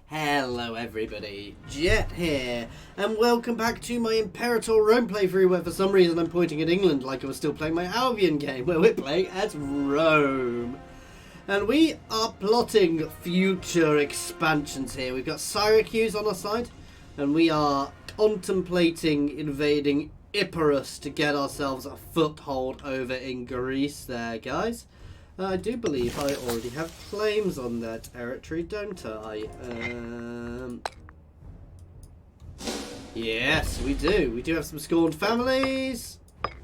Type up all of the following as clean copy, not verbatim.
Hello everybody, Jet here, and welcome back to my Imperator role playthrough where for some reason I'm pointing at England like I was still playing my Albion game where we're playing as Rome. And we are plotting future expansions here. We've got Syracuse on our side, and we are contemplating invading Epirus to get ourselves a foothold over in Greece there, guys. I do believe I already have claims on that territory, don't I? Yes, we do. We do have some scorned families.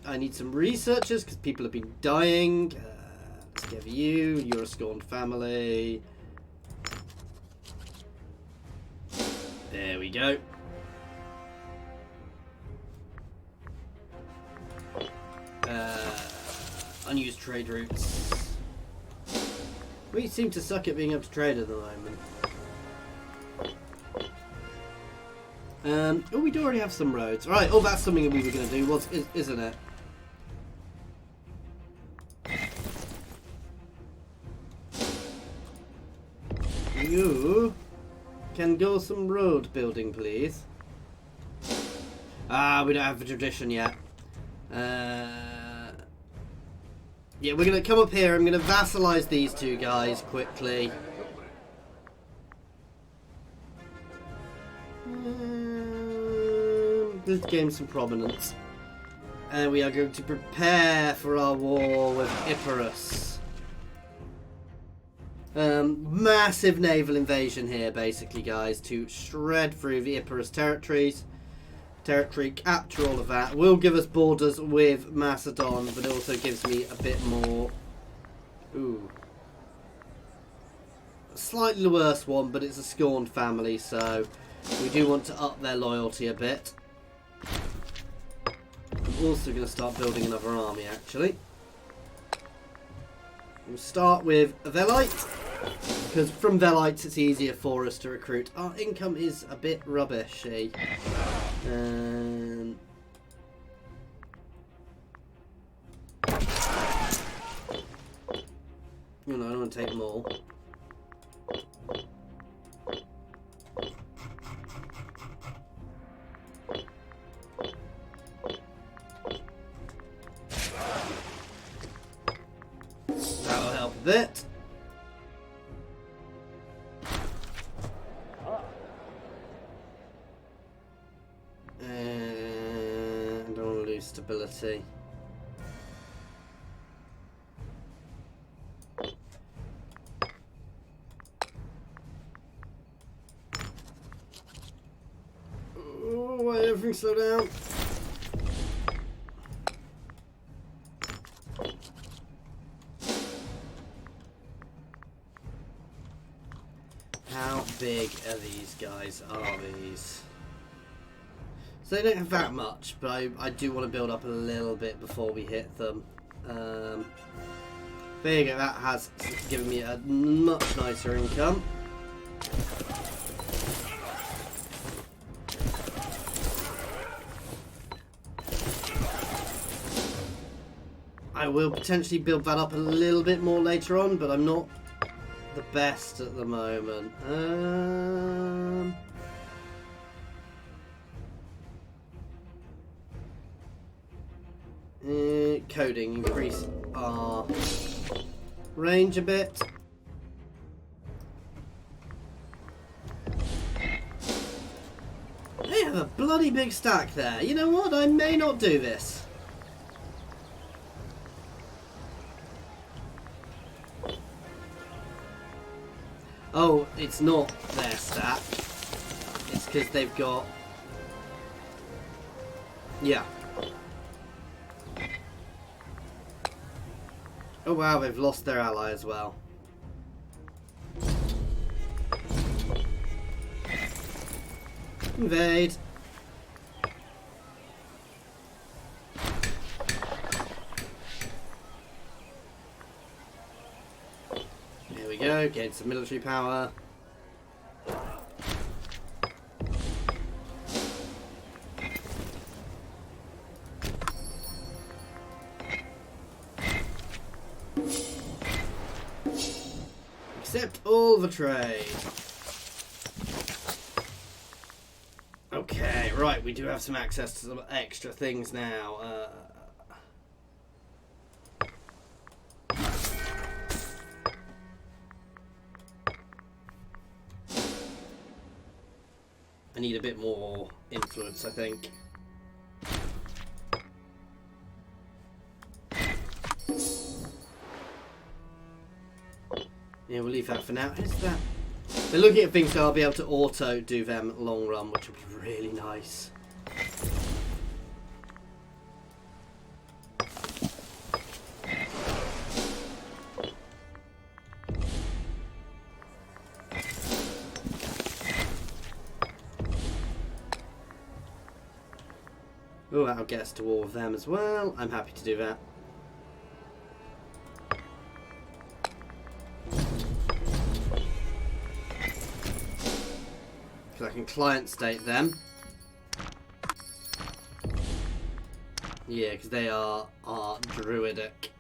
I need some researchers because people have been dying. Let's give you. You're a scorned family. There we go. Unused trade routes. We seem to suck at being able to trade at the moment. Oh, we do already have some roads. Right, oh, that's something that we were going to do, isn't it? You can go some road building, please. Ah, we don't have a tradition yet. Yeah, we're going to come up here. I'm going to vassalize these two guys quickly. Let's gain some prominence. And we are going to prepare for our war with Epirus. Massive naval invasion here, basically, guys, to shred through the Epirus territories. Capture all of that. Will give us borders with Macedon, but it also gives me a bit more. Ooh, a slightly worse one, but it's a scorned family, so we do want to up their loyalty a bit. I'm also going to start building another army, actually. We'll start with a Velite, because from Velites it's easier for us to recruit. Our income is a bit rubbishy. You know, I don't want to take them all. That'll help a bit. And I don't want to lose stability. Oh, why everything slow down? How big are these guys? Are these? So they don't have that much, but I do want to build up a little bit before we hit them. There you go, that has given me a much nicer income. I will potentially build that up a little bit more later on, but I'm not the best at the moment. Coding, increase our range a bit. They have a bloody big stack there. You know what? I may not do this. Oh, it's not their stack. It's because they've got... Yeah. Oh wow, they've lost their ally as well. Invade. Here we go, gain some military power. Accept all the trade. Okay, right, we do have some access to some extra things now. I need a bit more influence, I think. Yeah, we'll leave that for now. Is that? They're looking at things, so I'll be able to auto do them long run, which would be really nice. Oh, that'll get us to all of them as well. I'm happy to do that. Because I can client state them. Yeah, because they are druidic.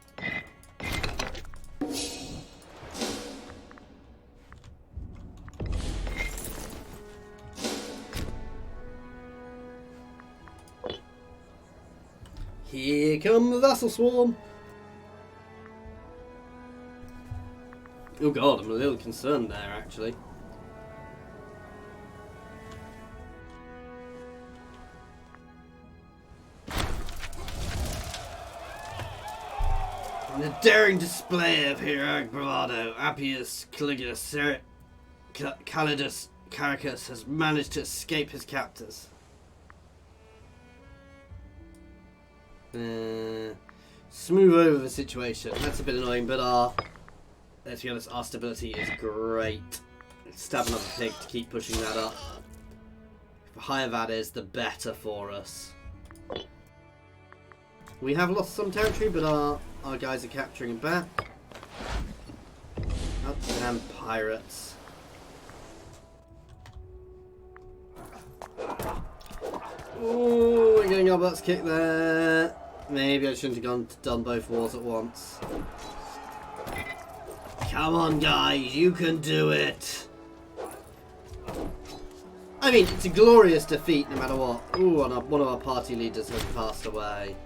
Here come the vassal swarm. Oh god, I'm a little concerned there actually. In a daring display of heroic bravado, Epirus Calidus Caracus has managed to escape his captors. Smooth over the situation. That's a bit annoying, but let's be honest, our stability is great. Stab another pig to keep pushing that up. The higher that is, the better for us. We have lost some territory, but our guys are capturing it back. Oh, damn pirates. Oh, we're getting our butts kicked there. Maybe I shouldn't have done both wars at once. Come on, guys, you can do it. I mean, it's a glorious defeat no matter what. Ooh, and one of our party leaders has passed away.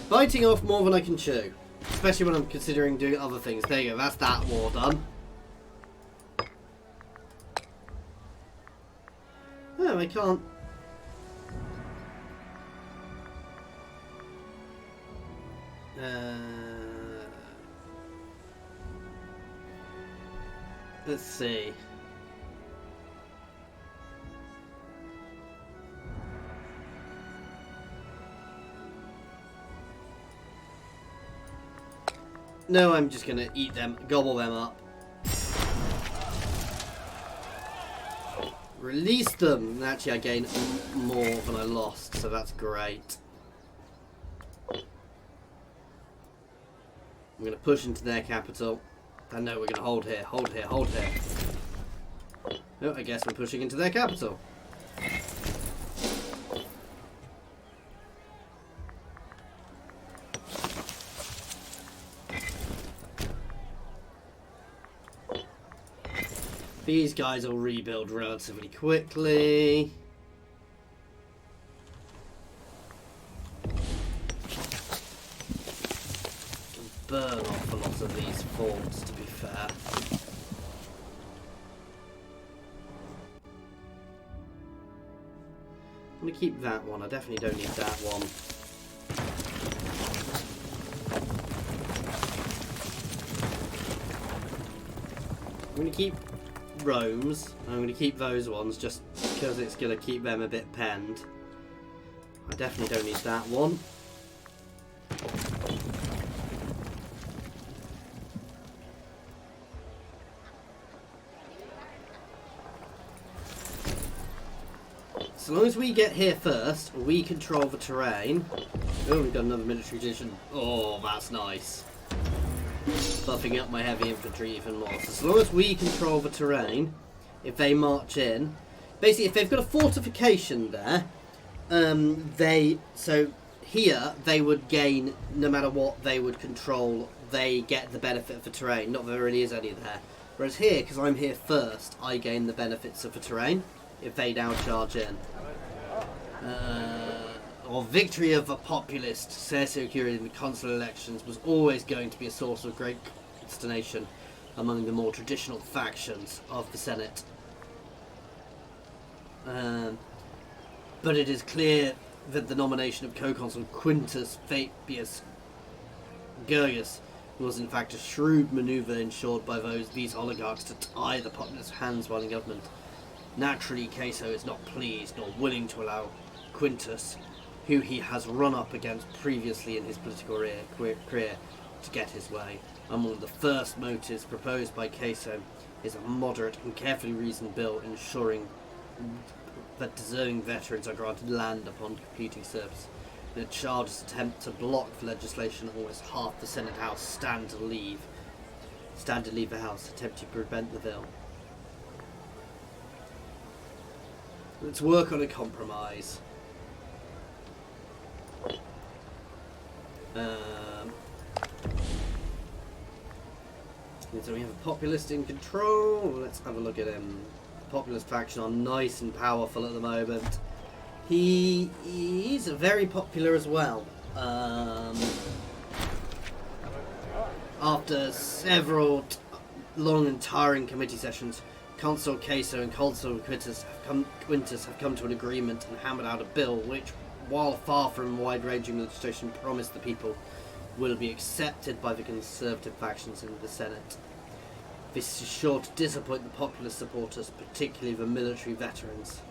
Biting off more than I can chew. Especially when I'm considering doing other things. There you go, that's that war done. Oh, I can't. Let's see. No, I'm just gonna eat them, gobble them up. Release them! And actually I gain more than I lost, so that's great. I'm gonna push into their capital. I know we're gonna hold here, hold here, hold here. Oh, I guess we're pushing into their capital. These guys will rebuild relatively quickly. Can burn off a lot of these forts, to be fair. I'm going to keep that one. I definitely don't need that one. I'm going to keep Rome's. I'm going to keep those ones just because it's going to keep them a bit penned. I definitely don't need that one. So long as we get here first, we control the terrain. Oh, we've got another military addition. Oh, that's nice. Buffing up my heavy infantry even more. So as long as we control the terrain, if they march in, basically if they've got a fortification there, so Here, they would gain, no matter what they would control, they get the benefit of the terrain. Not that there really is any there. Whereas here, because I'm here first, I gain the benefits of the terrain if they now charge in. Or victory of the populist, Successor in the consular elections was always going to be a source of great consternation among the more traditional factions of the Senate. But it is clear that the nomination of co-consul Quintus Fabius Gurgus was in fact a shrewd manoeuvre ensured by these oligarchs to tie the populist hands while in government. Naturally, Caeso is not pleased nor willing to allow Quintus, who he has run up against previously in his political career, to get his way. Among the first motives proposed by Caeso is a moderate and carefully reasoned bill ensuring that deserving veterans are granted land upon completing service. In a childish attempt to block the legislation, almost half the Senate House stand to leave the House, attempting to prevent the bill. Let's work on a compromise. So we have a populist in control. Let's have a look at him. The populist faction are nice and powerful at the moment. He's very popular as well. After several long and tiring committee sessions, Consul Caeso and Consul Quintus have come to an agreement and hammered out a bill which, while far from wide-ranging legislation, promised the people will be accepted by the conservative factions in the Senate. This is sure to disappoint the populist supporters, particularly the military veterans.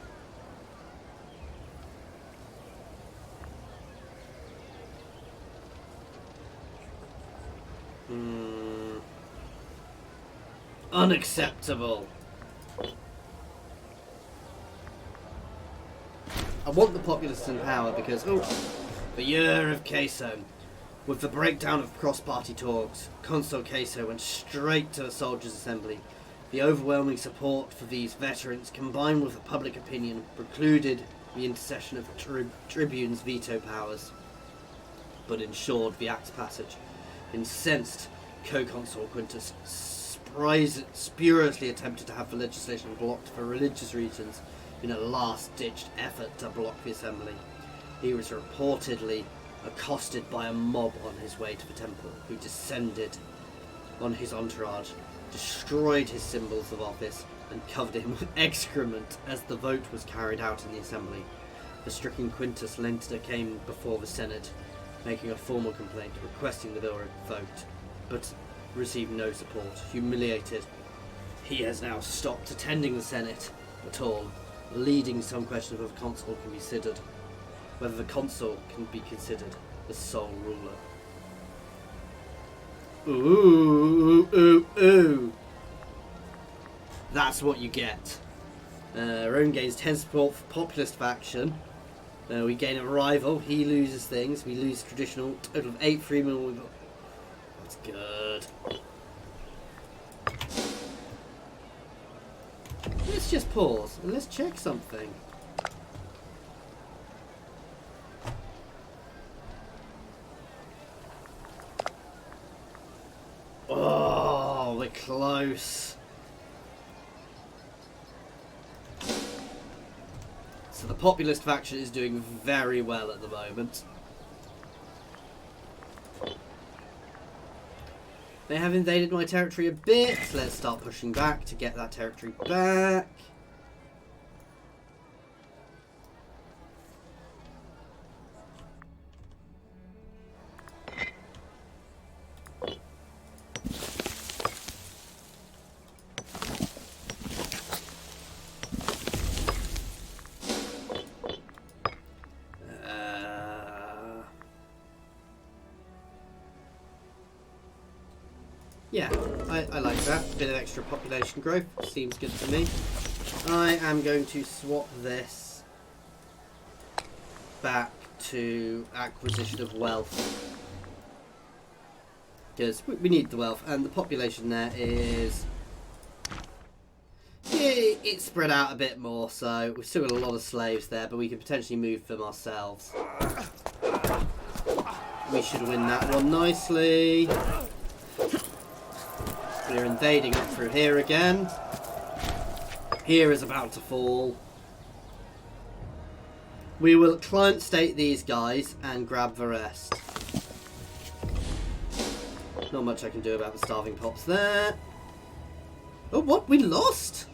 Unacceptable. I want the populists in power because, the year of Caeso. With the breakdown of cross-party talks, Consul Caeso went straight to the Soldiers' Assembly. The overwhelming support for these veterans, combined with the public opinion, precluded the intercession of tribunes' veto powers, but ensured the Act's passage. Incensed, co-consul Quintus spuriously attempted to have the legislation blocked for religious reasons in a last-ditched effort to block the assembly. He was reportedly accosted by a mob on his way to the temple, who descended on his entourage, destroyed his symbols of office, and covered him with excrement as the vote was carried out in the assembly. The stricken Quintus later came before the Senate, making a formal complaint requesting the bill revoked, but received no support. Humiliated, he has now stopped attending the Senate at all, leading some question of whether the consul can be considered the sole ruler. Ooh. That's what you get. Rome gains 10 support for populist faction. We gain a rival. He loses things. We lose traditional. Total of 8 freemen. That's good. Let's just pause and let's check something. Oh, we're close. So the populist faction is doing very well at the moment. They have invaded my territory a bit. Let's start pushing back to get that territory back. Yeah, I like that. A bit of extra population growth seems good to me. I am going to swap this back to acquisition of wealth, because we need the wealth, and the population there is... it's spread out a bit more, so we've still got a lot of slaves there, but we could potentially move them ourselves. We should win that one nicely. We're invading up through here again. Here is about to fall. We will client state these guys and grab the rest. Not much I can do about the starving pops there. Oh, what? We lost?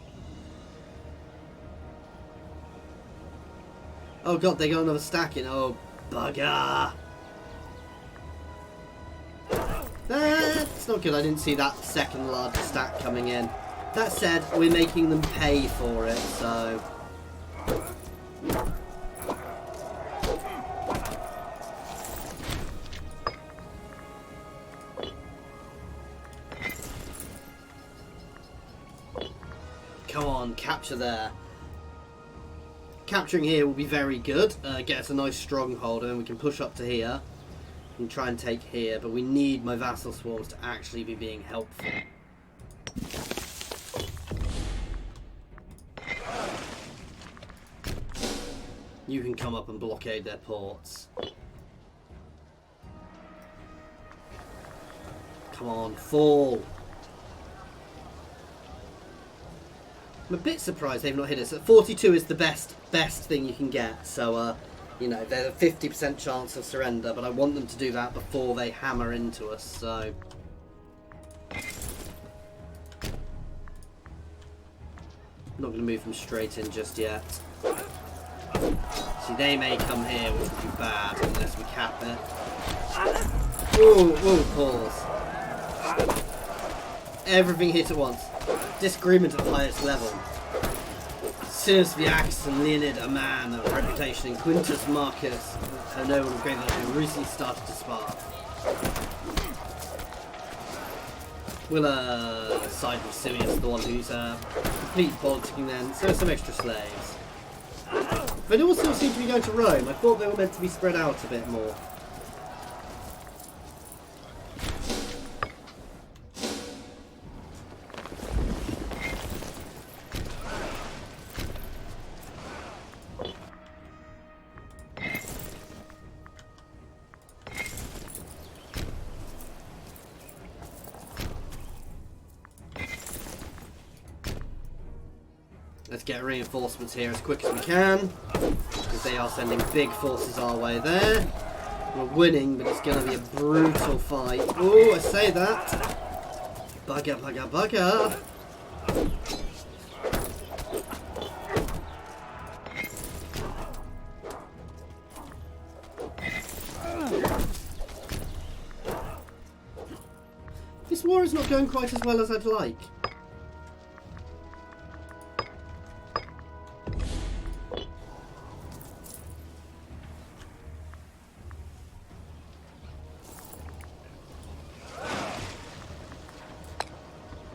Oh god, they got another stack in. Oh, bugger. That's not good. I didn't see that second large stack coming in. That said, we're making them pay for it, so... Come on, capture there. Capturing here will be very good. Get us a nice stronghold, and then we can push up to here and try and take here. But we need my vassal swarms to actually be being helpful. You can come up and blockade their ports. Come on, fall. I'm a bit surprised they've not hit us. 42 is the best thing you can get. So, you know, there's a 50% chance of surrender, but I want them to do that before they hammer into us, so... I'm not going to move them straight in just yet. See, they may come here, which would be bad, unless we cap it. Ooh, pause. Everything hit at once. Disagreement at the highest level. Since the Axe and Leonid, a man of reputation, and Quintus Marcus, a noble of great virtue, recently started to spar. We'll side with Sirius, the one who's complete politicking then, so some extra slaves. They all still seem to be going to Rome. I thought they were meant to be spread out a bit more. Let's get reinforcements here as quick as we can, because they are sending big forces our way there. We're winning, but it's going to be a brutal fight. Oh, I say that. Bugger, bugger, bugger. This war is not going quite as well as I'd like.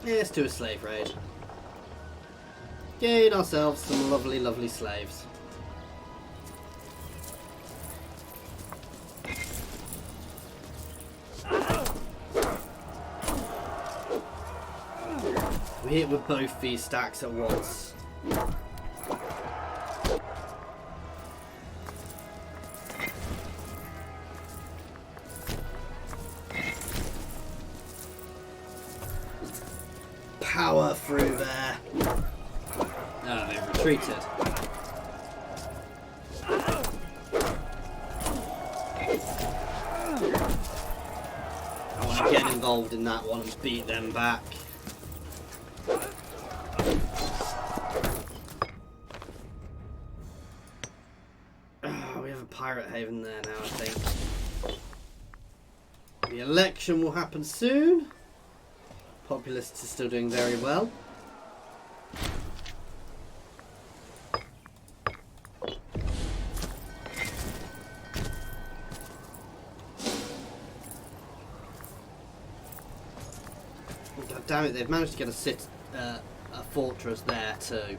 Let's do a slave raid. Gain ourselves some lovely, lovely slaves. We hit with both these stacks at once. Power through there. No, they've retreated. I want to get involved in that one and beat them back. Oh, we have a pirate haven there now, I think. The election will happen soon. Populists are still doing very well. God damn it, they've managed to get a fortress there too.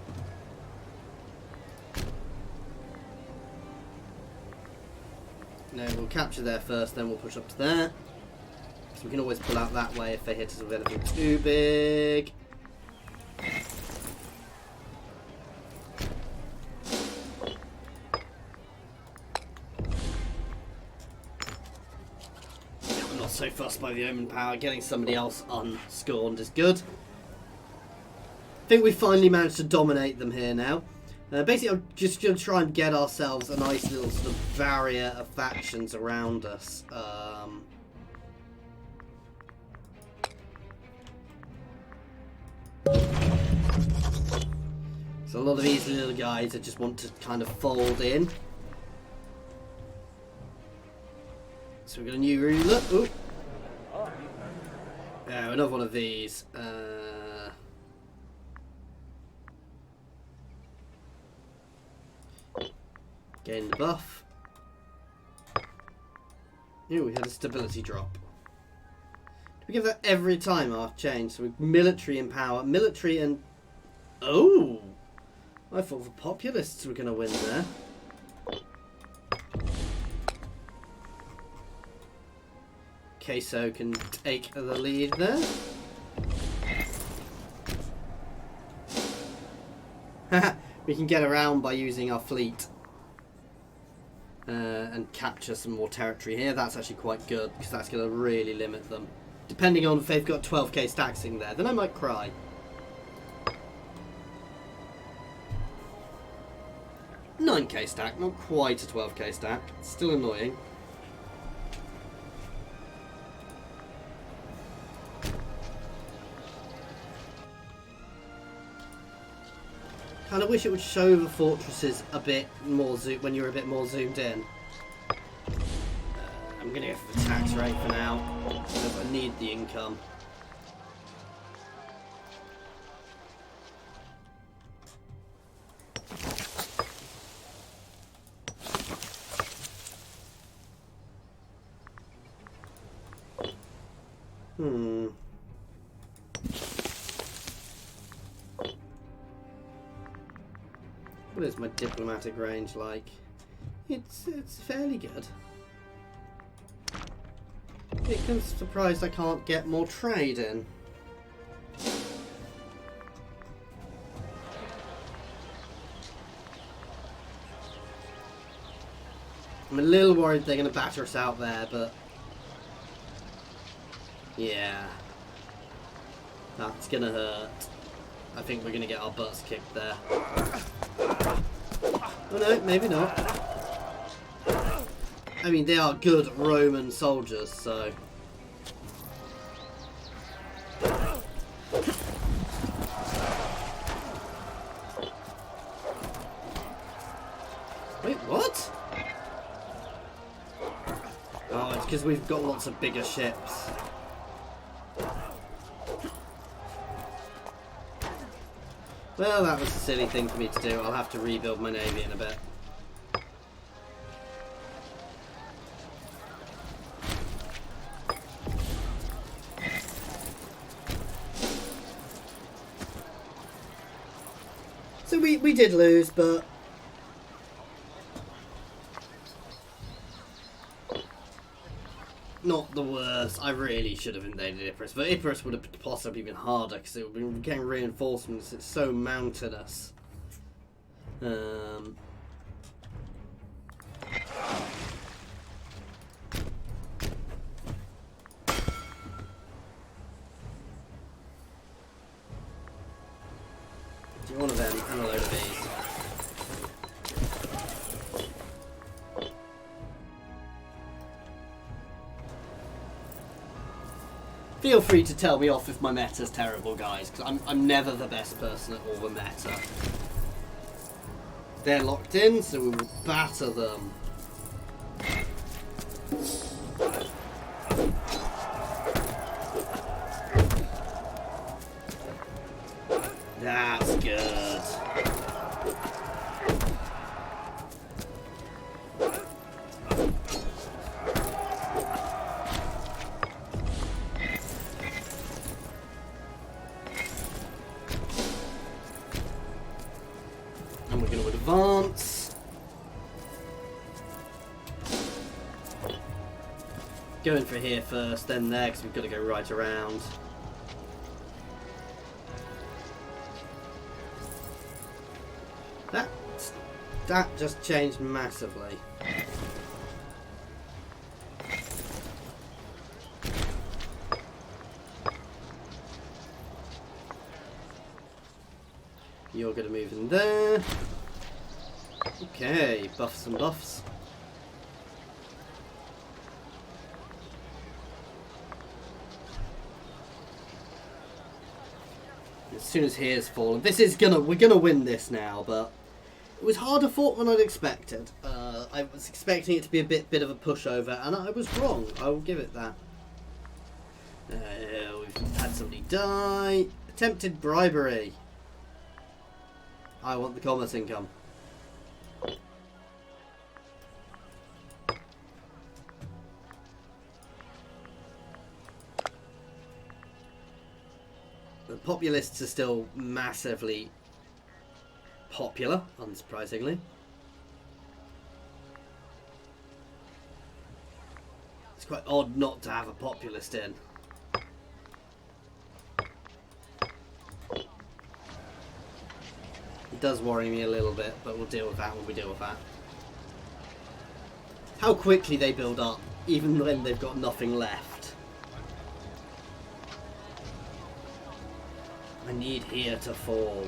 No, we'll capture there first, then we'll push up to there. We can always pull out that way if they hit us with anything too big. so fussed by the omen power. Getting somebody else unscorned is good. I think we finally managed to dominate them here now. Basically, I'm just going to try and get ourselves a nice little sort of barrier of factions around us. So a lot of these little guys that just want to kind of fold in. So we've got a new ruler. Ooh. Yeah, another one of these. Gain the buff. Ooh, we had a stability drop. Do we give that every time our change? So we military and power. Military and... Oh! I thought the populists were going to win there. Queso can take the lead there. We can get around by using our fleet. And capture some more territory here. That's actually quite good, because that's going to really limit them. Depending on if they've got 12k stacks in there, then I might cry. $9k stack, not quite a 12k stack. It's still annoying. Kind of wish it would show the fortresses a bit more when you're a bit more zoomed in. I'm going to go for the tax rate for now, because I need the income. What is my diplomatic range like? It's fairly good. I'm surprised I can't get more trade in. I'm a little worried they're going to batter us out there, but yeah, that's going to hurt. I think we're going to get our butts kicked there. Oh no, maybe not. I mean, they are good Roman soldiers, so... Wait, what? Oh, it's because we've got lots of bigger ships. Well, that was a silly thing for me to do. I'll have to rebuild my navy in a bit. So we did lose, but... not the worst. I really should have invaded Epirus, but Epirus would have possibly been harder because it would have been getting reinforcements. It's so mountainous. Do one of them and a load of these. Feel free to tell me off if my meta's terrible, guys, because I'm never the best person at all the meta. They're locked in, so we will batter them. That's good. And we're going to advance. Going for here first, then there, because we've got to go right around. That just changed massively. you're going to move in there. Okay, buffs and buffs. As soon as here's fallen, we're gonna win this now, but it was harder fought than I'd expected. I was expecting it to be a bit of a pushover, and I was wrong. I will give it that. We've had somebody die. Attempted bribery. I want the commerce income. The populists are still massively popular, unsurprisingly. It's quite odd not to have a populist in. It does worry me a little bit, but we'll deal with that when we deal with that. How quickly they build up, even when they've got nothing left. I need here to fall.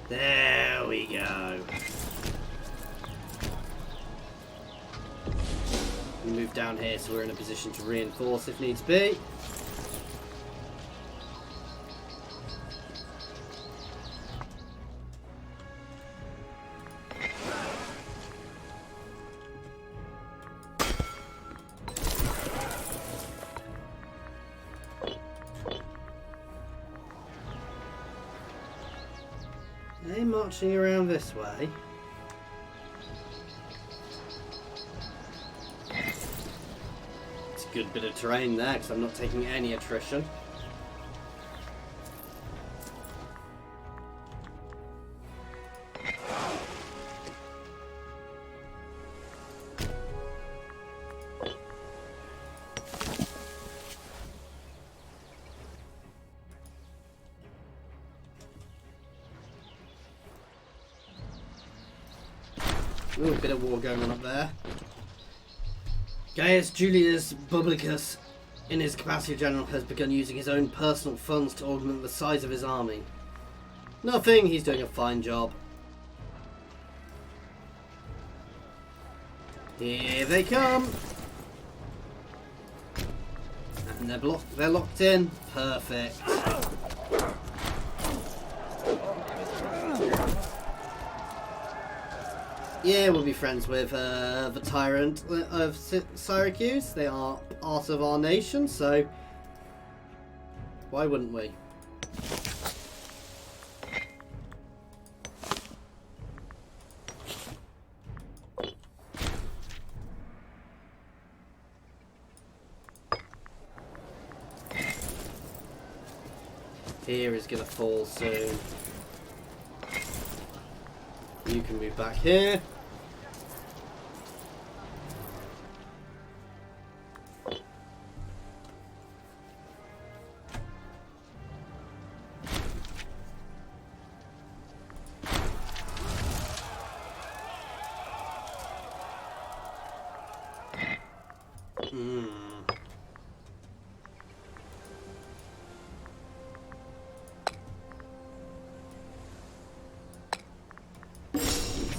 There we go. We move down here so we're in a position to reinforce if needs be. They're marching around this way. It's a good bit of terrain there because I'm not taking any attrition. Ooh, a bit of war going on up there. Gaius Julius Publicus, in his capacity of general, has begun using his own personal funds to augment the size of his army. Nothing, he's doing a fine job. Here they come! And they're locked in. Perfect. Yeah, we'll be friends with the tyrant of Syracuse. They are part of our nation, so why wouldn't we? Here is going to fall soon. You can move back here.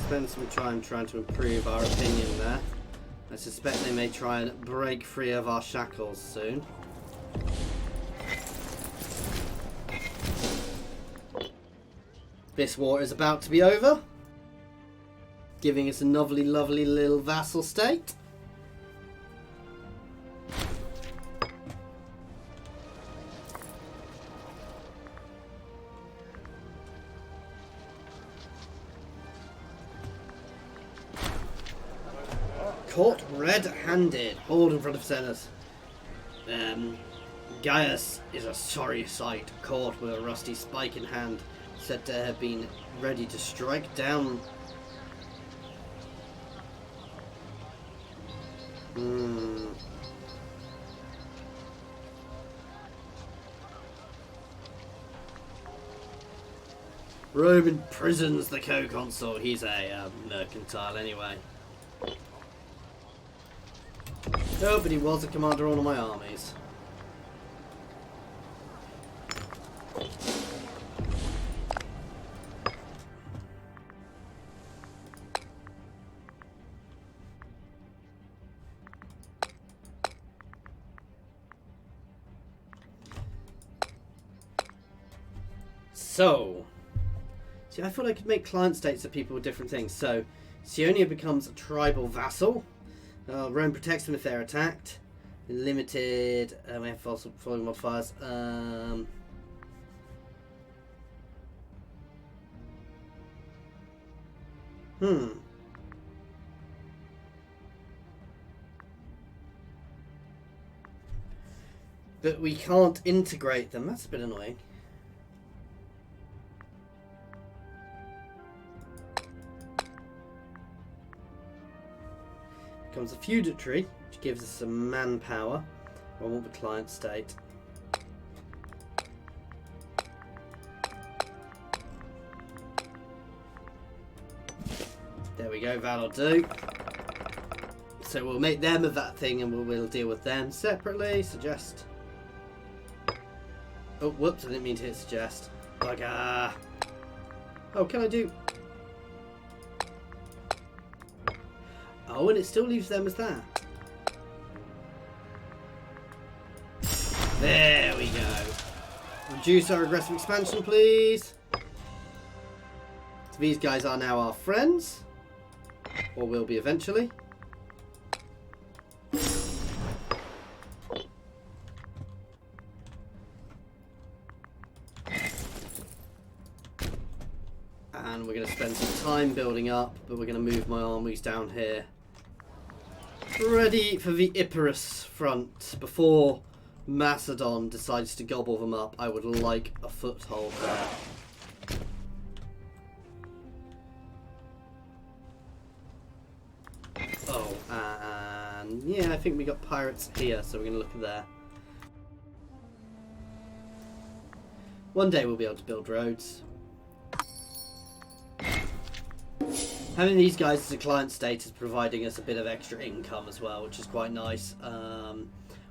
Spend some time trying to improve our opinion there. I suspect they may try and break free of our shackles soon. This war is about to be over, giving us a lovely little vassal state. Caught red-handed, hauled in front of Senate. Gaius is a sorry sight, caught with a rusty spike in hand, said to have been ready to strike down. Rome imprisons the co-consul. He's a mercantile anyway. Oh, but he was a commander of one of my armies. So, see, I thought I could make client states of people with different things. So, Sionia becomes a tribal vassal. Rome protects them if they're attacked. Limited. We have following modifiers. But we can't integrate them. That's a bit annoying. Becomes a feudatory, which gives us some manpower. I want the client state. There we go, that'll do. So we'll make them of that thing and we'll deal with them separately. Suggest. Oh, whoops, I didn't mean to hit suggest. Bugger. Oh, can I do... Oh, and it still leaves them as that. There we go. Reduce our aggressive expansion, please. So these guys are now our friends. Or will be eventually. And we're going to spend some time building up, but we're going to move my armies down here. Ready for the Epirus front. Before Macedon decides to gobble them up, I would like a foothold there. Oh, and yeah, I think we got pirates here, so we're going to look at there. One day we'll be able to build roads. Having these guys as a client state is providing us a bit of extra income as well, which is quite nice.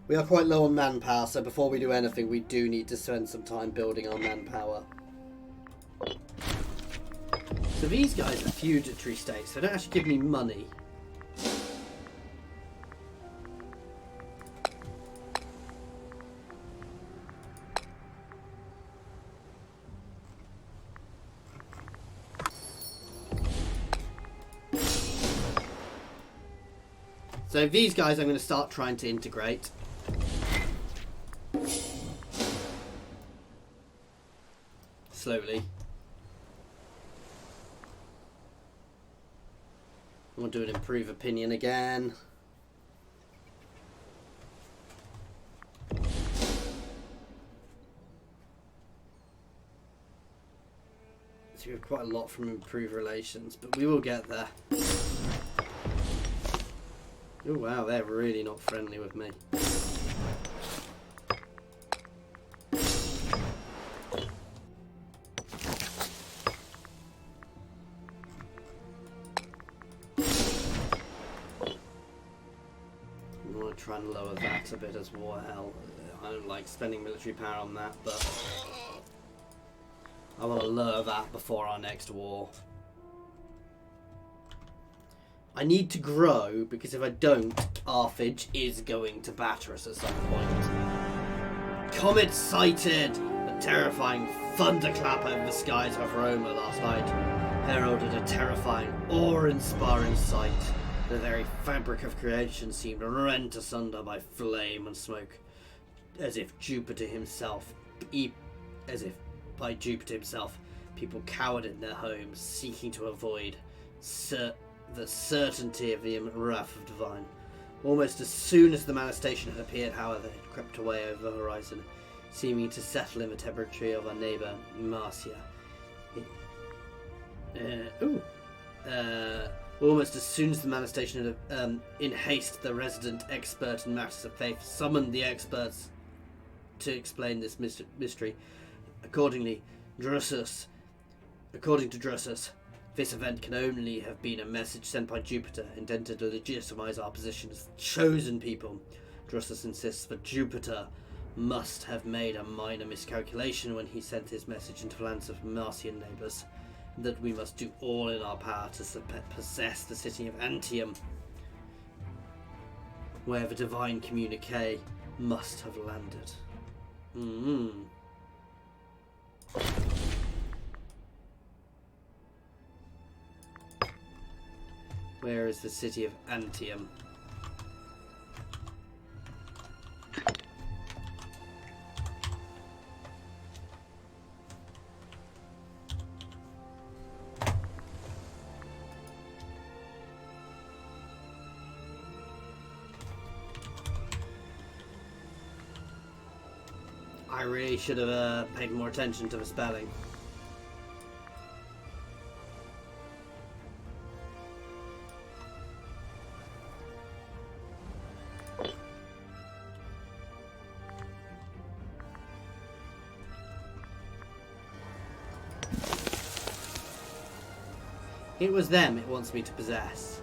We are quite low on manpower, so before we do anything, we do need to spend some time building our manpower. So these guys are feudatory states, so they don't actually give me money. So these guys I'm going to start trying to integrate. Slowly. We'll do an improve opinion again. So we have quite a lot from improve relations, but we will get there. Oh wow, they're really not friendly with me. I'm going to try and lower that a bit as well. I don't like spending military power on that, but I want to lower that before our next war. I need to grow, because if I don't, Carthage is going to batter us at some point. Comet sighted! A terrifying thunderclap over the skies of Rome last night heralded a terrifying, awe-inspiring sight. The very fabric of creation seemed rent asunder by flame and smoke, as if by Jupiter himself, people cowered in their homes, seeking to avoid the certainty of the wrath of divine. Almost as soon as the manifestation had appeared, however, it crept away over the horizon, seeming to settle in the territory of our neighbour Marcia. Almost as soon as the manifestation had, in haste, the resident expert in matters of faith summoned the experts to explain this mystery. According to Drusus, this event can only have been a message sent by Jupiter, intended to legitimize our position as chosen people. Drusus insists that Jupiter must have made a minor miscalculation when he sent his message into the lands of Marcian neighbours, that we must do all in our power to possess the city of Antium, where the divine communique must have landed. Where is the city of Antium? I really should have paid more attention to the spelling. It was them it wants me to possess.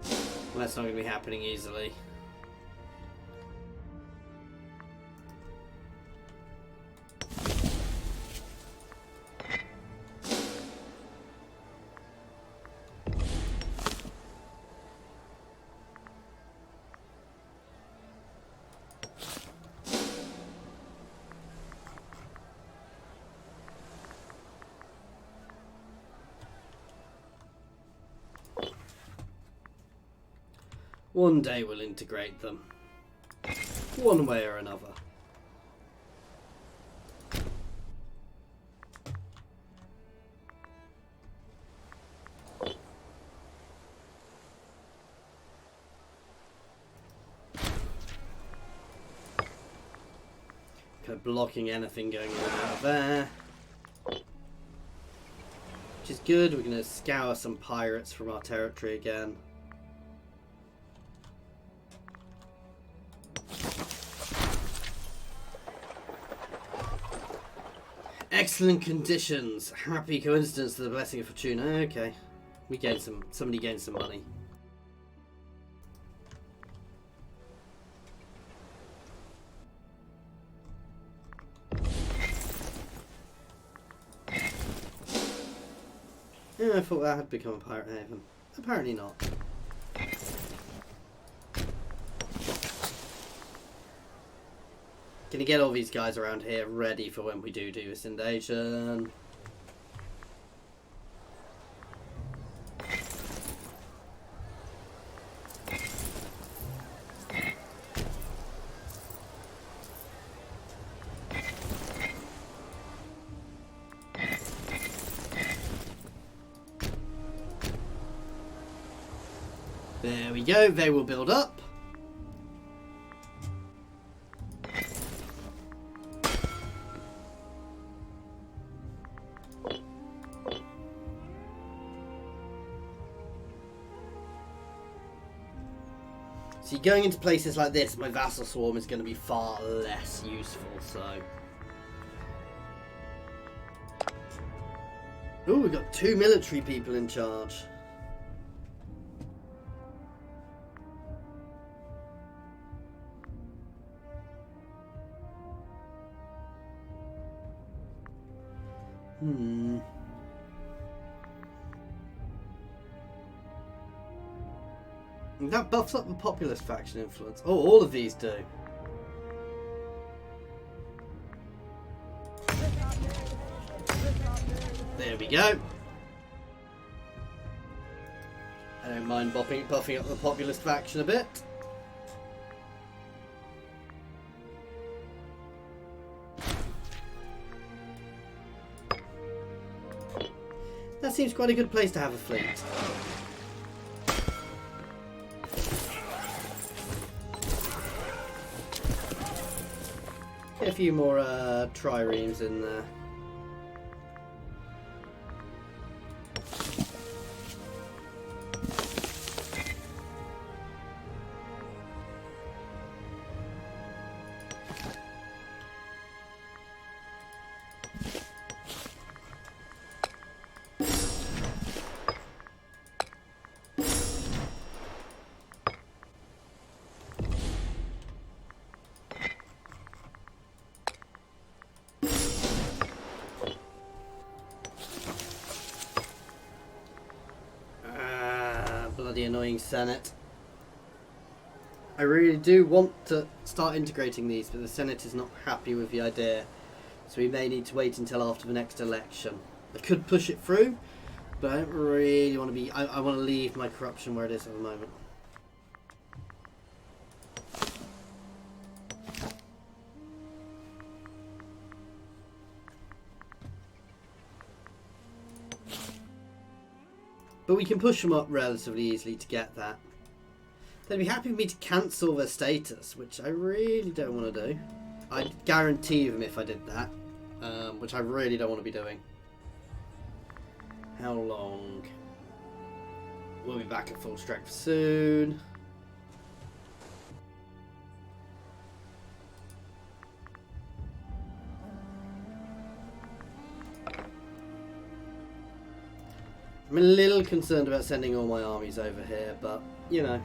Well, that's not going to be happening easily. One day we'll integrate them, one way or another. Kind of blocking anything going on out there. Which is good, we're going to scour some pirates from our territory again. Excellent conditions. Happy coincidence to the blessing of fortune. Okay. We gained somebody gained some money. Yeah, I thought that had become a pirate haven. Apparently not. Gonna get all these guys around here ready for when we do this invasion. There we go, they will build up. See, going into places like this, my vassal swarm is going to be far less useful, so... Ooh, we've got 2 military people in charge. That buffs up the populist faction influence. Oh, all of these do. There we go. I don't mind buffing up the populist faction a bit. That seems quite a good place to have a fleet. Get a few more triremes in there. Bloody annoying Senate. I really do want to start integrating these, but the Senate is not happy with the idea. So we may need to wait until after the next election. I could push it through, but I don't really want to be... I want to leave my corruption where it is at the moment. But we can push them up relatively easily to get that. They'd be happy with me to cancel their status, which I really don't want to do. I'd guarantee them if I did that, which I really don't want to be doing. How long? We'll be back at full strength soon. I'm a little concerned about sending all my armies over here, but, you know,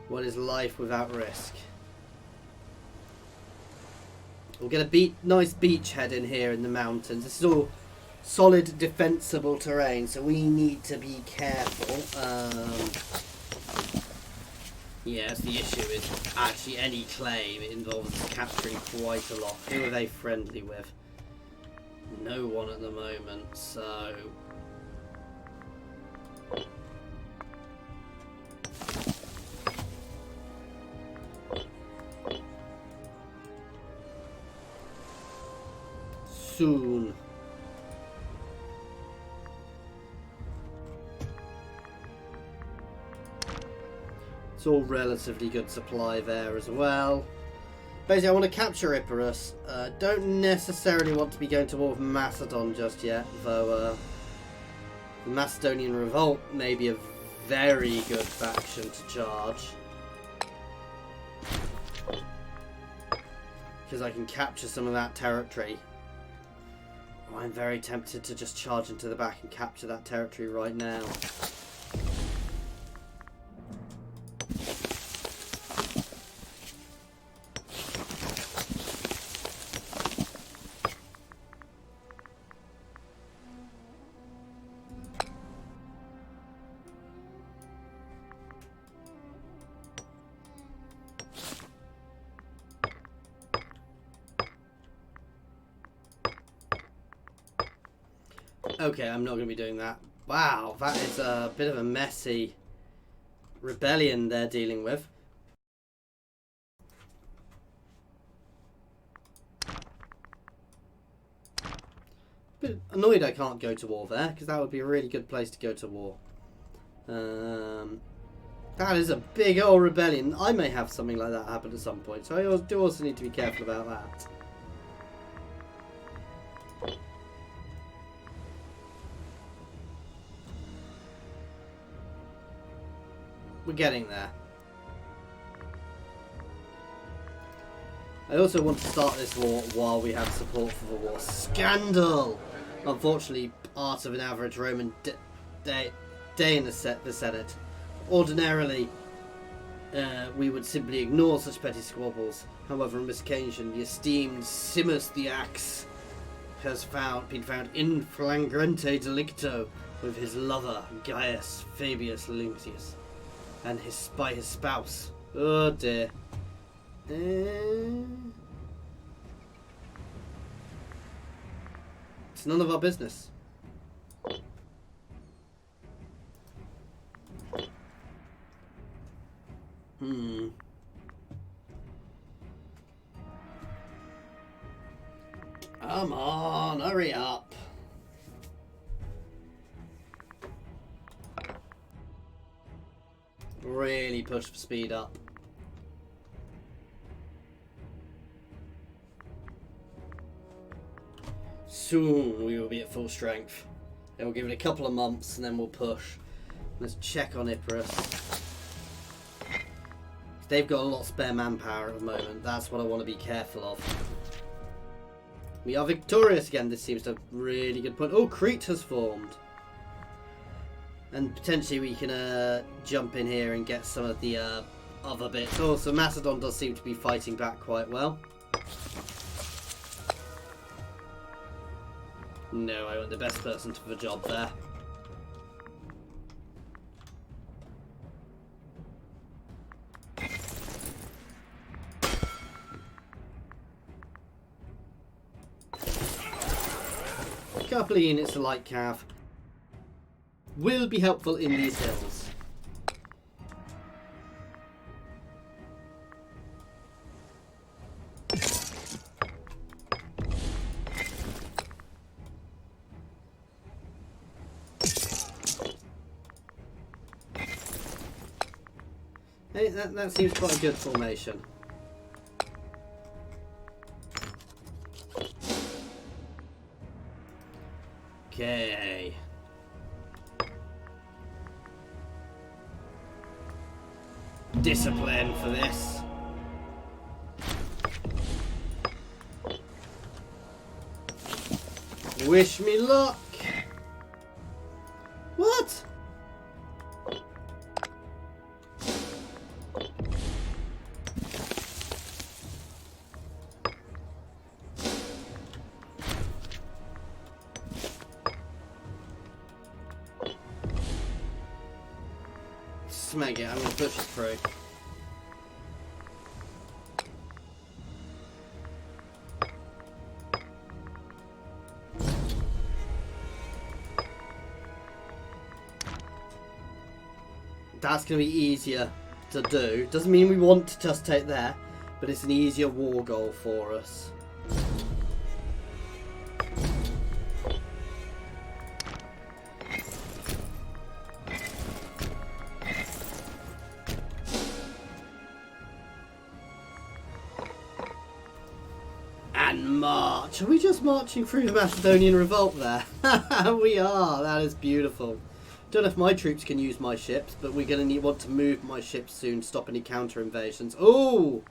what is life without risk? We'll get a nice beachhead in here in the mountains. This is all solid, defensible terrain, so we need to be careful. Yes, the issue is actually any claim involves capturing quite a lot. Who are they friendly with? No one at the moment, so... soon. It's all relatively good supply there as well. Basically, I want to capture Epirus. Don't necessarily want to be going to war with Macedon just yet, though the Macedonian revolt may be a very good faction to charge. Because I can capture some of that territory. Oh, I'm very tempted to just charge into the back and capture that territory right now. Okay, I'm not going to be doing that. Wow, that is a bit of a messy rebellion they're dealing with. Bit annoyed I can't go to war there, because that would be a really good place to go to war. That is a big old rebellion. I may have something like that happen at some point, so I do also need to be careful about that. We're getting there. I also want to start this war while we have support for the war. Scandal! Unfortunately, part of an average Roman day in the Senate. Ordinarily, we would simply ignore such petty squabbles. However, on this occasion, the esteemed Simus the Axe has been found in flagrante delicto with his lover, Gaius Fabius Lynceus. And by his spouse. Oh dear. It's none of our business. Come on, hurry up. Really push the speed up. Soon we will be at full strength. Then we'll give it a couple of months and then we'll push. Let's check on Epirus. They've got a lot of spare manpower at the moment. That's what I want to be careful of. We are victorious again. This seems to have a really good point. Oh, Crete has formed. And potentially we can jump in here and get some of the other bits. Oh, so Macedon does seem to be fighting back quite well. No, I wasn't the best person for the job there. couple of units of light cav will be helpful in these hills. Hey, that seems quite a good formation. Okay. Discipline for this. Wish me luck. What? Smeg it, I'm going to push it through. That's going to be easier to do. Doesn't mean we want to just take there, but it's an easier war goal for us. And march. Are we just marching through the Macedonian revolt there? We are. That is beautiful. Don't know if my troops can use my ships, but we're going to want to move my ships soon, stop any counter invasions. Oh!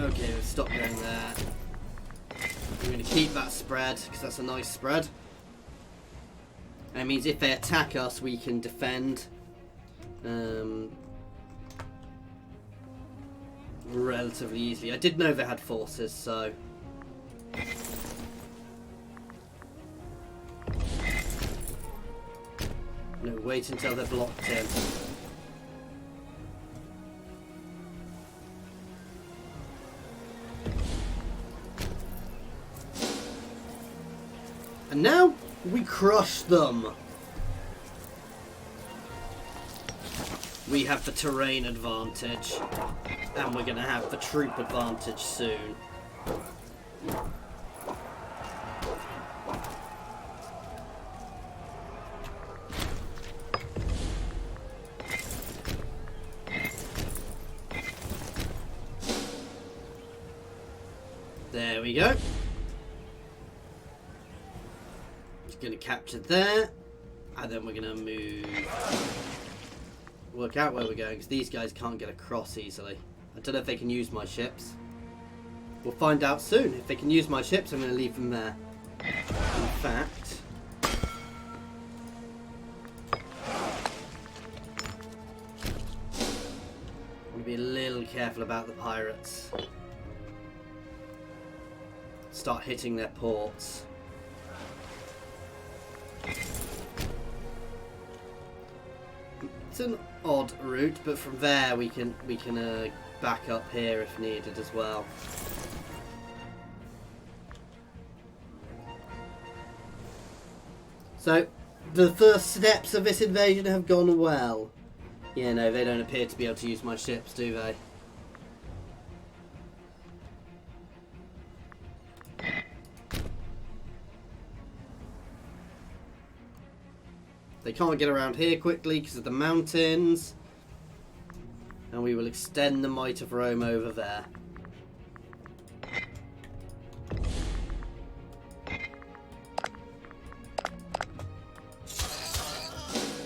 Okay, we'll stop going there. We're going to keep that spread, because that's a nice spread. That means if they attack us, we can defend relatively easily. I did know they had forces, so... No, wait until they're blocked in. And now... we crush them. We have the terrain advantage, and we're going to have the troop advantage soon. There we go. Going to capture there, and then we're going to move, work out where we're going, because these guys can't get across easily. I don't know if they can use my ships. We'll find out soon. If they can use my ships, I'm going to leave them there. In fact, I'm going to be a little careful about the pirates. Start hitting their ports. It's an odd route, but from there we can back up here if needed as well. So the first steps of this invasion have gone well. Yeah, no, they don't appear to be able to use my ships, do they? They can't get around here quickly because of the mountains. And we will extend the might of Rome over there.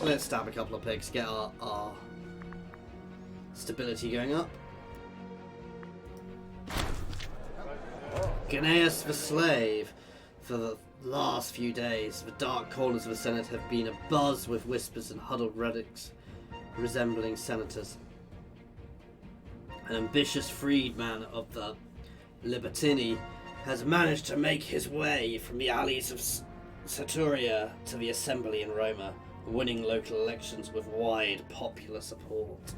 Let's stab a couple of pigs, get our stability going up. Gnaeus the Slave. For the last few days, the dark corners of the Senate have been abuzz with whispers and huddled relics resembling senators. An ambitious freedman of the Libertini has managed to make his way from the alleys Saturia to the Assembly in Roma, winning local elections with wide popular support.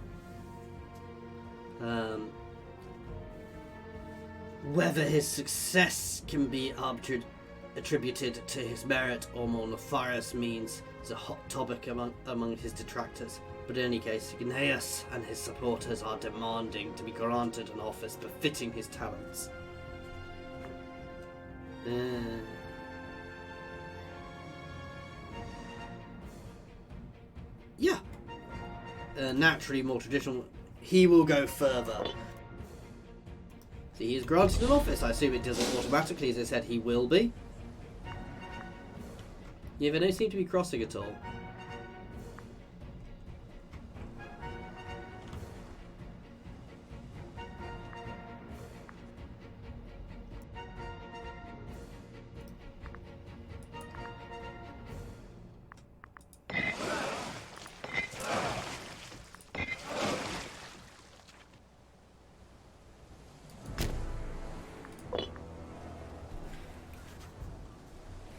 Whether his success can be attributed to his merit or more nefarious means is a hot topic among his detractors. But in any case, Gnaeus and his supporters are demanding to be granted an office befitting his talents. Yeah. Naturally more traditional. He will go further. See, he is granted an office. I assume it doesn't automatically, as I said, he will be. Yeah, they don't seem to be crossing at all.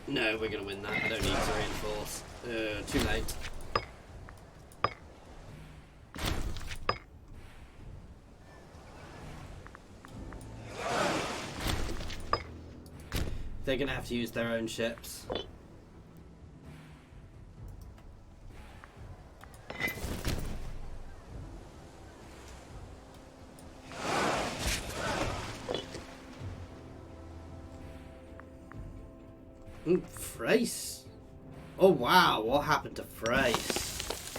No, we're going to win that. I don't need to reinforce. Too late. They're going to have to use their own ships. Thrace. Oh wow, what happened to Thrace?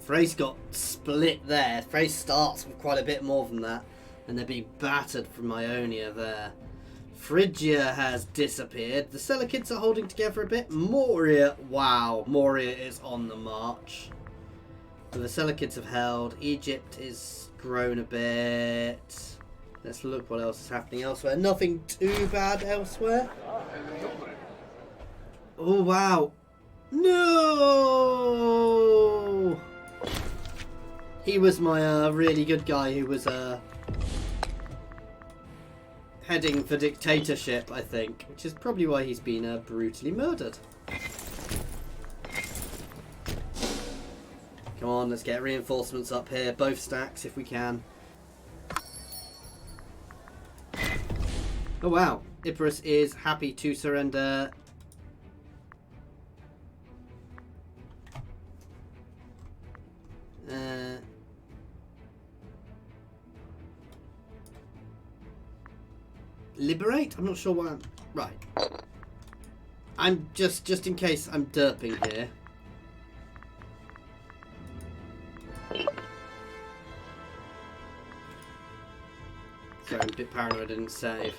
Thrace got split there. Thrace starts with quite a bit more than that, and they're being battered from Ionia there. Phrygia has disappeared. The Selekids are holding together a bit. Moria, wow, Moria is on the march. So the Selekids have held. Egypt is grown a bit. Let's look what else is happening elsewhere. Nothing too bad elsewhere. Oh wow. No! He was my really good guy who was heading for dictatorship, I think. Which is probably why he's been brutally murdered. Come on, let's get reinforcements up here. Both stacks if we can. Oh wow, Epirus is happy to surrender. Liberate? I'm not sure why I'm... Right. I'm just in case I'm derping here. Sorry, I'm a bit paranoid I didn't save.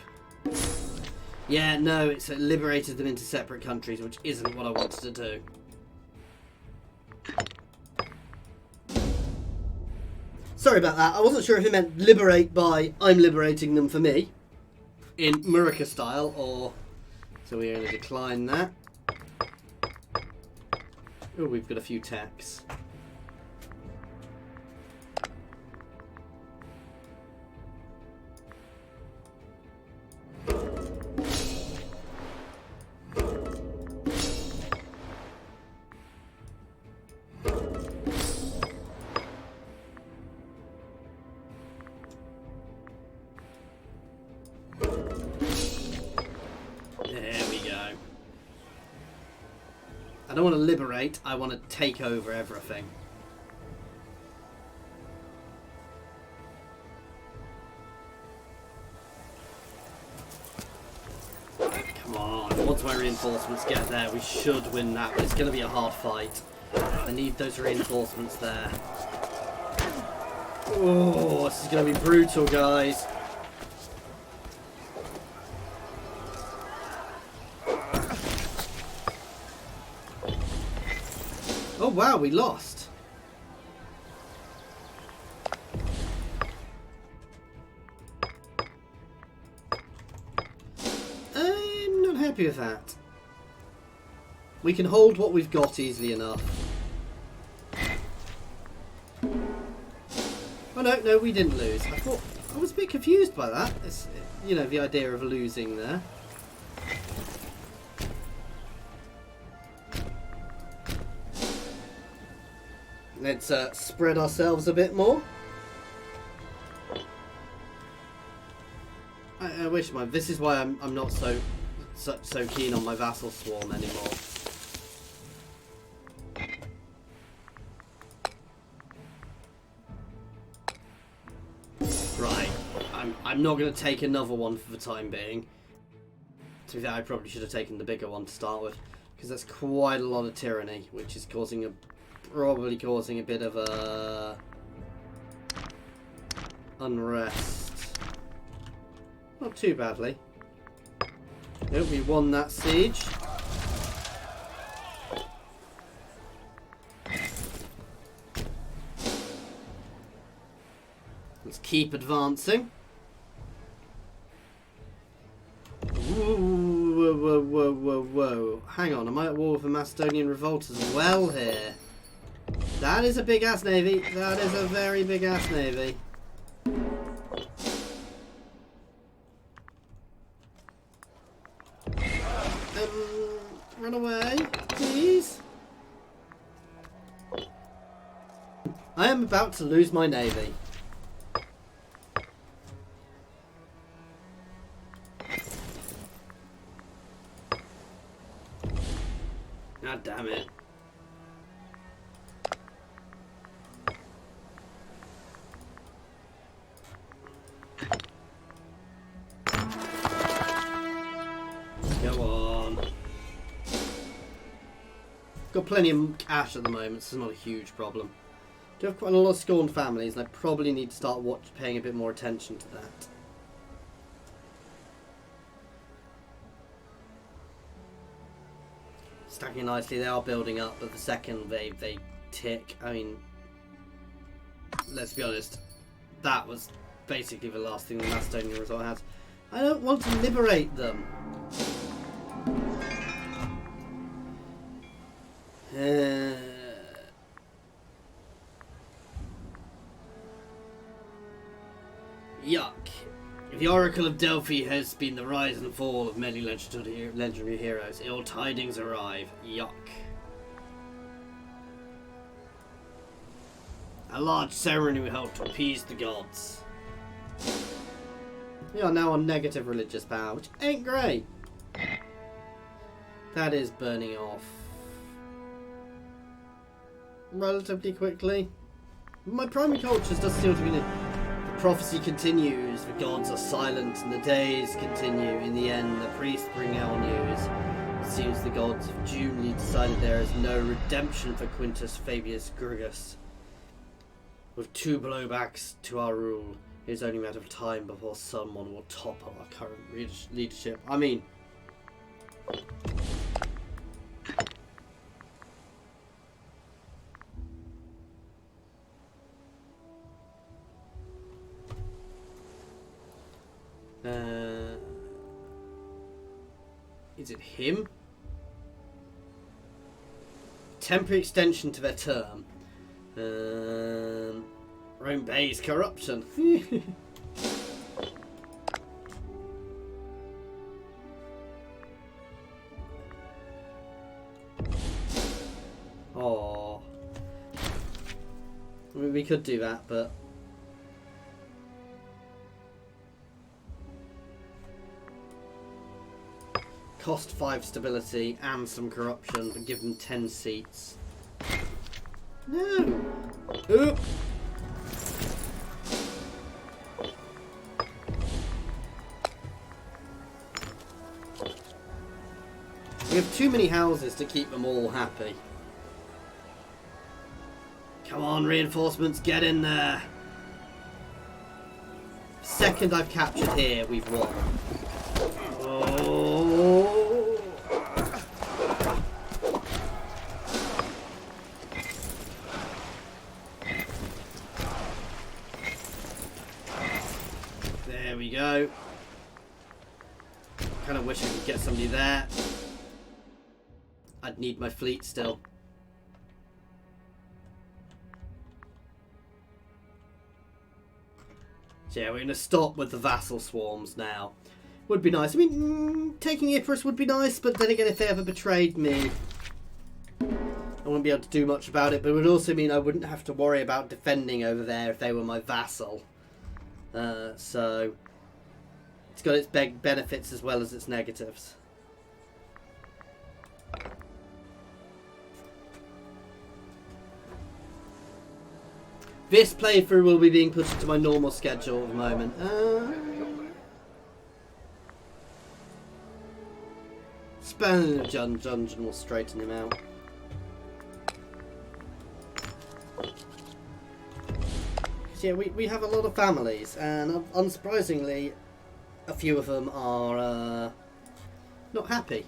Yeah, no, it's liberated them into separate countries, which isn't what I wanted to do. Sorry about that. I wasn't sure if it meant liberate by I'm liberating them for me, in Murica style, or... So we're going to decline that. Oh, we've got a few techs. I don't want to liberate, I want to take over everything. Come on, once my reinforcements get there, we should win that, but it's going to be a hard fight. I need those reinforcements there. Oh, this is going to be brutal, guys. Oh wow, we lost. I'm not happy with that. We can hold what we've got easily enough. Oh no, we didn't lose. I thought I was a bit confused by that. It's, you know, the idea of losing there. Let's spread ourselves a bit more. I wish this is why I'm not so keen on my vassal swarm anymore. Right, I'm not going to take another one for the time being. To be fair, I probably should have taken the bigger one to start with, because that's quite a lot of tyranny, which is probably causing a bit of a unrest. Not too badly. Nope, we won that siege. Let's keep advancing. Whoa, whoa, whoa, whoa, whoa. Hang on, am I at war with the Macedonian revolt as well here? That is a big ass navy. That is a very big ass navy. Run away, please. I am about to lose my navy. God damn it. Go on. Got plenty of cash at the moment, so it's not a huge problem. Do have quite a lot of scorned families, and I probably need to start paying a bit more attention to that. Stacking nicely, they are building up, but the second they tick, I mean, let's be honest, that was basically the last thing the Macedonian resort has. I don't want to liberate them. Yuck. The Oracle of Delphi has been the rise and fall of many legendary heroes. Ill tidings arrive. Yuck. A large ceremony will help to appease the gods. We are now on negative religious power, which ain't great. That is burning off relatively quickly. My primary cultures does still to be. The prophecy continues, the gods are silent and the days continue. In the end, the priests bring out news. It seems the gods have duly decided there is no redemption for Quintus Fabius Grugus. With 2 blowbacks to our rule, it is only a matter of time before someone will topple our current leadership. I mean, is it him? Temporary extension to their term. Rome Bay's corruption. Oh, I mean, we could do that, but cost 5 stability and some corruption, but give them 10 seats. No. Oop. We have too many houses to keep them all happy. Come on, reinforcements, get in there. Second I've captured here, we've won. Oh. There we go. Kind of wish I could get somebody there. I'd need my fleet still. So yeah, we're going to stop with the vassal swarms now. Would be nice. I mean, taking Epirus would be nice, but then again, if they ever betrayed me, I wouldn't be able to do much about it. But it would also mean I wouldn't have to worry about defending over there if they were my vassal. So it's got its benefits as well as its negatives. This playthrough will be being put into my normal schedule at the moment. Spanning the dungeon will straighten him out. Yeah, we have a lot of families, and unsurprisingly, a few of them are not happy.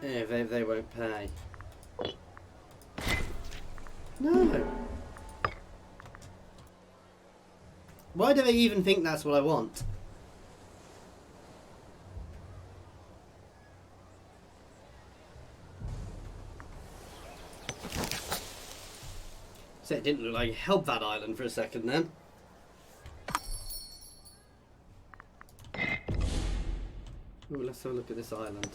Yeah, they won't pay. No. Why do they even think that's what I want? So it didn't look like it helped that island for a second then. Ooh, let's have a look at this island.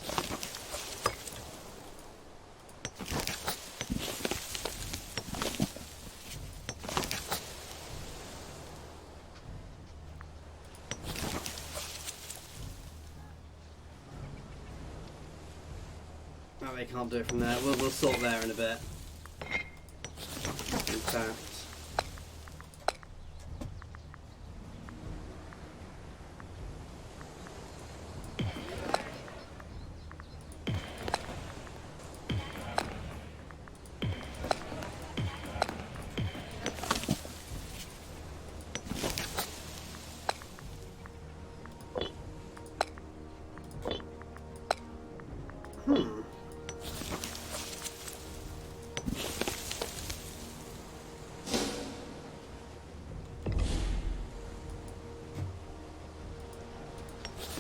Oh, they can't do it from there. We'll sort there in a bit. In fact.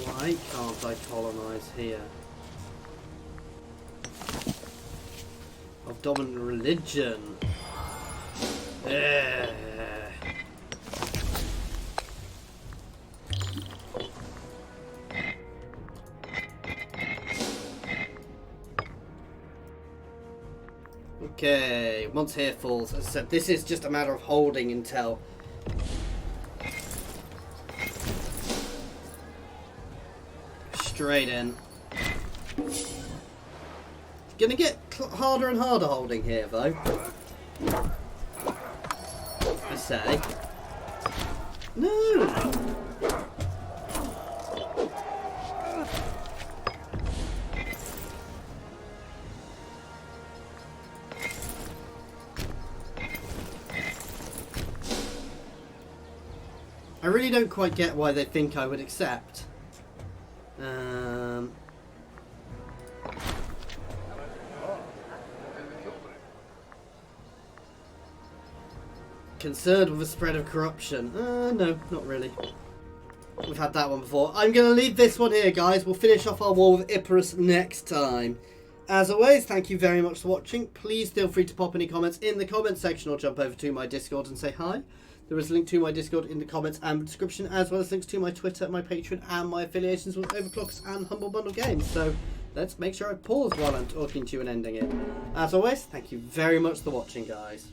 Why can't I colonise here? Of dominant religion. Ugh. Okay, once here falls, as I said, this is just a matter of holding until straight in. It's gonna get harder and harder holding here, though. I say. No! I really don't quite get why they think I would accept. Concerned with the spread of corruption? No, not really. We've had that one before. I'm going to leave this one here, guys. We'll finish off our war with Epirus next time. As always, thank you very much for watching. Please feel free to pop any comments in the comments section or jump over to my Discord and say hi. There is a link to my Discord in the comments and description, as well as links to my Twitter, my Patreon, and my affiliations with Overclockers and Humble Bundle Games. So let's make sure I pause while I'm talking to you and ending it. As always, thank you very much for watching, guys.